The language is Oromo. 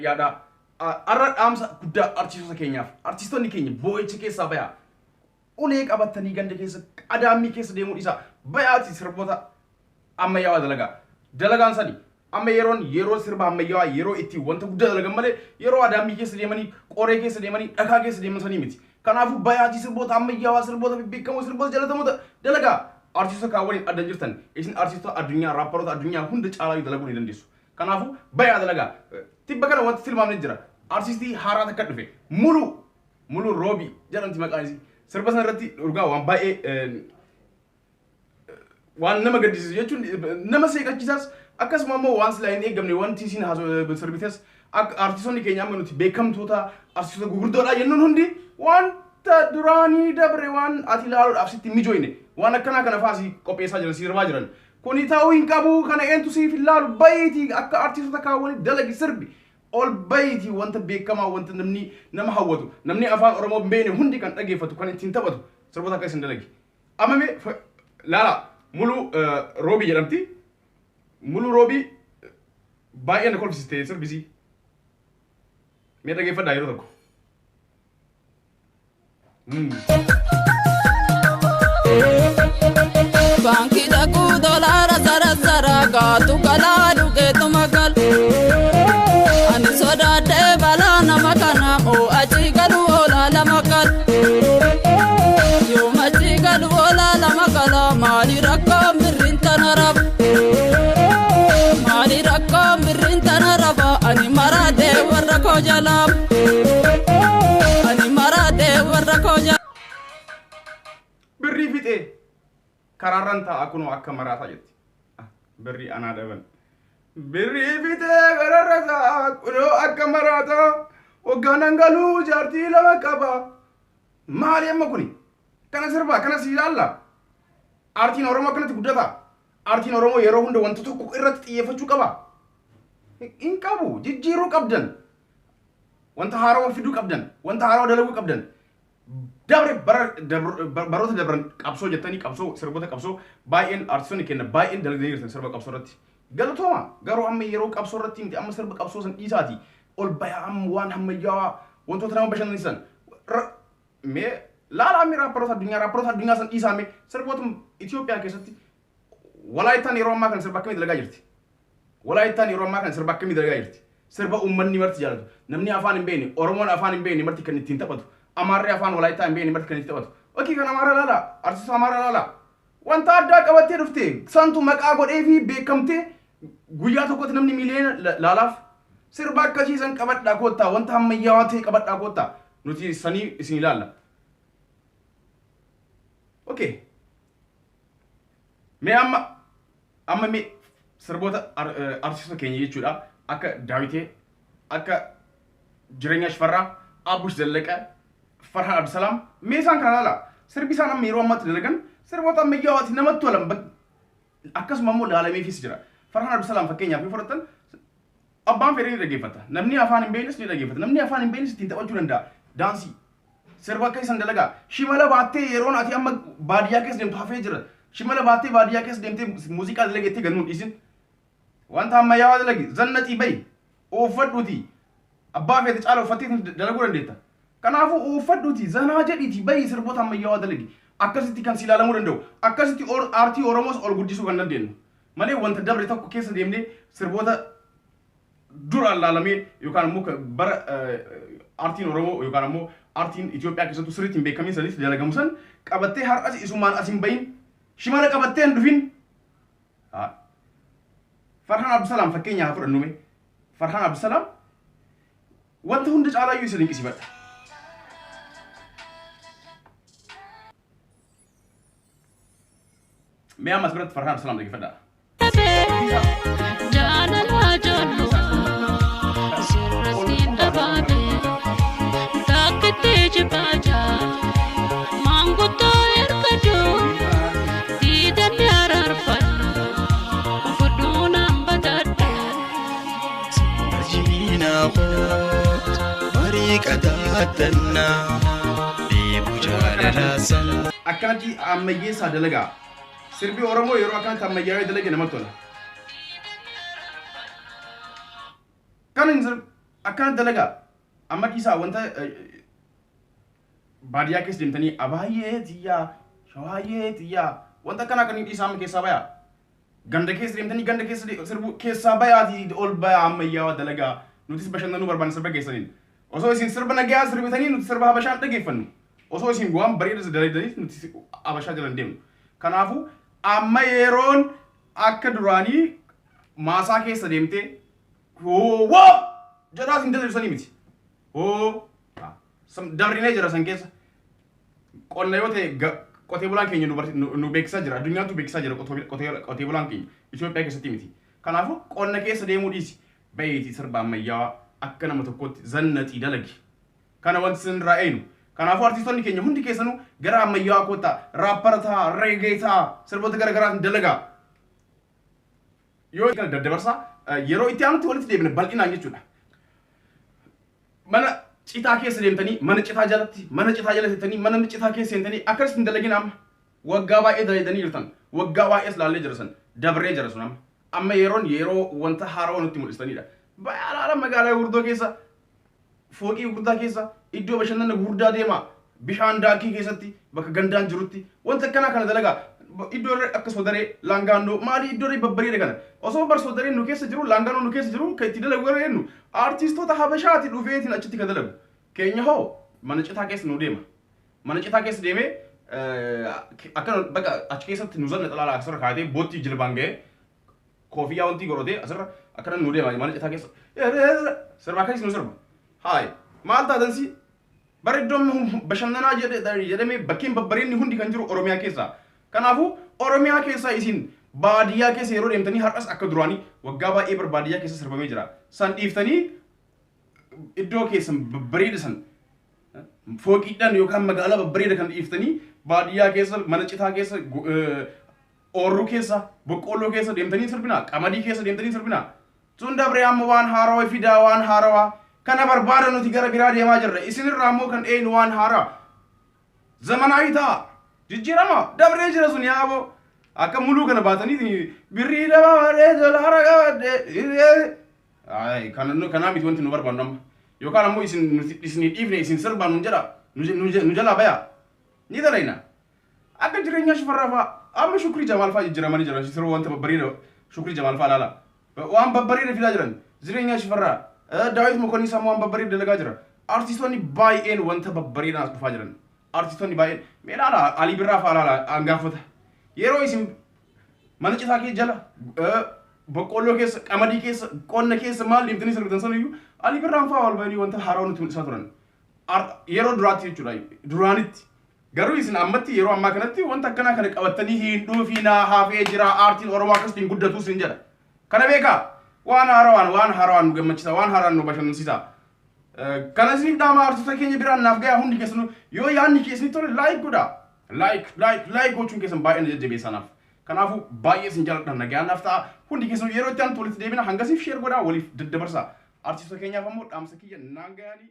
yaada arra dhaamsa guddaa artistoota keenyaaf artistoonni keenya boo'icha keessaa bayaa ulee qabatanii ganda keessa adaamii keessa deemuun isaa bayaati sirboota ammayyaawaa dalagaan sani amma yeroo sirba ammayyaawaa yeroo itti wanta guddaa dalagan malee yeroo adaamii keessa deemanii qoree keessa deemanii dhakaa keessa deeman sanii miti kanaafuu bayaati sirboota ammayyaawaa sirboota beekamoo sirboota jalatamoota dalagaa artistoota kaawwaniin adda jirtan isin artistoota addunyaa rapparoota addunyaa hunda caalaa dalaguu ni dandeessu kanaafuu bayaa dalagaa tibba kana wanti tilmaamne jira artistii haaraa takka dhufe mulu roobi jedhamti maqaan isii sirba sana irratti dhugaa waan baay'ee waan nama gaddisiisu jechuun nama seeqachiisaas akkasuma immoo waan silaa hin eeggamne wanti isin sirbites akka artistoonni keenya amma nuti beekamtoota artistoota gurguddoodha jennuun hundi wanta duraanii dabre waan ati ilaaluudhaaf sitti mijoyne waan akkanaa kana faasii qopheessaa jiran sirbaa jiran kuni ta'uu hin qabu kana eentu siif ilaalu bayitii akka artistoota kaawwanii dalagi sirbi ol bayitii wanta beekamaa wanta nama hawwatu namni afaan oromoo beene hundi kan dhageeffatu kan ittiin taphatu sirboota akka isin dalagi amma laala mulu roobi jedhamti mulu roobi baay'ee na kolfisiste sirbisii mee dhageeffadhaa yeroo tokko Banki daku dolara zara gatu kalalu getu magal ani soda de bala namakana o aji galu ola lamakal yo maji galu ola lamakala mali rakam birrinta narab ani marade warra ko jalam birri fite kararanta akuno akka marata jetti birri ana daban birri fite kararanta akuno akka marata oganangalu jarti lama qaba maali amma kuni kana sirba kana silalla artiin oromoo kanatti guddata artiin oromoo yeroo hunda wanta tokko irratti xiyyeeffachuu qaba in qabu jijjiiruu qabdan wanta haarawaa fiduu qabdan wanta haarawaa dalaguu qabdan dabre baroota dabran qabsoo jettanii qabsoo sirboota qabsoo baay'een artistoonni kenna baay'een dalaganii jirtan sirba qabsoo irratti galatooma garuu amma yeroo qabsoo irratti miti amma sirba qabsoo san dhiisaati ol bayaa amma waan ammayyaawaa wantoota nama bashannansiisan mee laala ammi rapparoota addunyaa san dhiisaame sirboota Itoophiyaa keessatti walaayittaan yeroo ammaa kan sirba akkamii dalagaa jirti walaayittaan yeroo ammaa kan sirba akkamii dalagaa jirti sirba uummanni marti jaalatu namni afaan hin beekne oromoon afaan hin beekne marti kan ittiin taphatu amarri afaan walaayittaa hin beekne marti kan ittiin taphatu okii kan amara laala artista amara laala wanta addaa qabattee dhufte santu maqaa godhee fi beekamtee guyyaa tokkotti namni miliyoona laalaaf sirba akkasii san qabadhaa koottaa wanta ammayyaawaa ta'e qabadhaa koottaa nuti sanii isin ilaalla okay mee amma mee sirboota artistoota keenya jechuudha akka daawitee akka jireenya shifarraa Abush Zallaqa Farhan Abdusalaam mee isaan kana laala sirbi isaan amma yeroo ammaatti dalagan sirboota ammayyaawwaati namatti tolan akkasuma immoo laalameefis jira Farhan Abdusalaam fakkeenyaaf yoo fudhattan abbaan fedhee ni dhaggeeffata namni afaan hin beeknes ni dhaggeeffata namni afaan hin beeknes ittiin taphachuu danda'a daansii sirba akka isan dalagaa shimala baattee yeroon ati amma baadiyyaa keessa deemtu hafee jira shimala baattee baadiyyaa keessa deemtee muuziqaa dalageettee gannuun dhiisin wanta ammayyaawaa dalagi zannatii bayi uffadhuuti abbaa feete caala uffattee dalaguu dandeetta kanaafuu uffadhuuti zanaa jedhiiti bayi sirboota ammayyaawaa dalagi akkasitti kan si ilaalamuu danda'u akkasitti aartii oromoos ol guddisuu kan dandeenyu malee wanta dabre tokko keessa deemnee sirboota duraan laalamee yookaan immoo bara aartiin oromoo yookaan immoo aartiin Itoophiyaa keessattuu sirriitti hin beekamin sanitti dalagamu san qabattee har'as isumaan as hin bahin shimala qabattee hin dhufin Farhan Abdusalaam fakkeenyaa haa fudhannume Farhan Abdusalaam wanta hunda caalaayyuu isa dinqisiifadha mee ammas biratti Farhan Abdusalaam dhaggeeffadhaa akkanatti ammayyeessaa dalagaa sirbi oromoo yeroo akkanatti ammayyaawee dalage namatti tola kan hin akkana dalagaa amma dhiisaa wanta baadiyyaa keessa deemtanii abaayee tiyyaa shawaayee tiyyaa wanta kana kan dhiisaa amma keessaa bayaa ganda keessa deemtanii ganda keessa sirbu keessaa bayaati ol bayaa ammayyaa dalagaa nutis bashannanuu barbaanne sirba keessaniin osoo isin sirba nagayaa sirbitanii nuti sirba habashaan dhageeffannu osoo isin waan bareedas dalaydanii nuti habashaa jalan deemnu kanaafu amma yeroon akka duraanii maasaa keessa deemtee hoo jedhaa sin dadhabsanii miti hoo dabrinee jira san keessa qonna yoo ta'e qotee bulaan keenya nu beeksisaa jira addunyaatu beeksisaa jira qotee bulaan keenya Itoophiyaa keessatti miti kanaafu qonna keessa deemuu dhiisi bayeetii sirba ammayyaa akka nama tokkotti zannatii dalagi kana wanti sin irraa eenu kanaafu artistoonni keenya hundi keessanuu gara ammayyaa kottaa raapparataa reegeetaa sirboota garaagaraatiin dalagaa yoo kana daddabarsaa yeroo itti aanutti walitti deebine bal'inaan jechuudha mana citaa keessa deemtanii mana citaa jalatti mana citaa jala seentanii mana citaa keessa seentanii akkas hin dalagin amma waggaa baay'ee dalaydanii jirtan waggaa baay'ees laallee jirasan dabree jira sun amma yeroo wanta haarawaa nutti mul'isanidha baay'ee magaalaa gurguddoo keessa fooqii gurguddaa keessa iddoo bashannana gurguddaa deemaa bishaan daakii keessatti bakka gandaan jirutti wanta akkanaa kana dalagaa iddoo akka sodaree laangaannoo maali iddoo babbareeda kana osoo bar sodaree nu keessa jiru laangaannoo nu keessa jiru kan itti dalagu gara jennu artistoota habashaati dhufeetiin achitti kan dalagu keenya hoo mana citaa keessa nu deema mana citaa keessa deemee akka bakka achi keessatti nu zanna xalaala asirra kaatee bootti jilbaan ga'ee koofiyyaa wanti godhatee asirra akkana nu deema mana citaa keessa sirba akkanis nu sirba haay maal taatansi bara iddoon bashannanaa jedhamee bakkeen babbareedni hundi kan jiru Oromiyaa keessaa kanaafu Oromiyaa keessaa isin baadiyyaa keessa yeroo deemtanii har'as akka duraanii waggaa baay'ee baadiyyaa keessa sirbamee jira san dhiiftanii iddoo keessan babbareeda san fooqiidhaan yookaan magaalaa babbareeda kan dhiiftanii baadiyyaa keessa mana citaa keessa oorruu keessa boqqolloo keessa deemtanii sirbinaa qamadii keessa deemtanii sirbinaa sun dabree amma waan haarawaa fidaa waan haarawaa kana barbaada nuti gara biraa deemaa jirra isinirraa ammoo kan eenyu waan haaraa zamanaayii ta'a jijjiirama dabree jira sun yaaboo akka muluu kana baatanii birrii dabalee dolaara qabadde ay kanaa miti wanti nu barbaannu amma yookaan ammoo isin dhiifne isin sirbaan nun jedha nu jalaa bayaa ni dalayna akka jireenya shifarraa fa'a amma shukrii jamaal fa'a jijjiiramanii jiran sirba wanta babbareeda shukrii jamaal fa'a laala waan babbareeda fidaa jiran jireenya shifarraa daawit mokonii sammuu waan babbareeda dalagaa jira artistoonni baay'een wanta babbareedaan as dhufaa jiran artistoonni baay'een meedhaala alii birraa fa'a laala angaafota yeroo isin mana citaa kee jala boqqolloo keessa qamadii keessa qonna keessa maal deemtanii sirbitan sanayyuu alii birraan fa'a wal bahanii wanta haarawaa nutti mul'isaa turan yeroo duraatti jechuudha duraanitti garuu isin ammatti yeroo ammaa kanatti wanta akkanaa kana qabattanii hin dhuufinaa hafee jira aartiin Oromoo akkasitti guddatu sin jedha kana beekaa waan haarawaan nu gammachiisa waan haaraan nu bashannansiisa kana isin dhaama artistoota keenya biraan naaf gayaa hundi keessanuu yoo yaadni keessanii tole laayik godhaa laayik gochuun keessan baay'ee na jajjabeessanaaf kanaafu baay'ee isin jaalladha nagaan naaf ta'a hundi keessanuu yeroo itti aantu walitti deebina hangasiif sheer godhaa waliif daddabarsaa artistoota keenyaaf ammoo dhaamsa kiyya naan gayaanii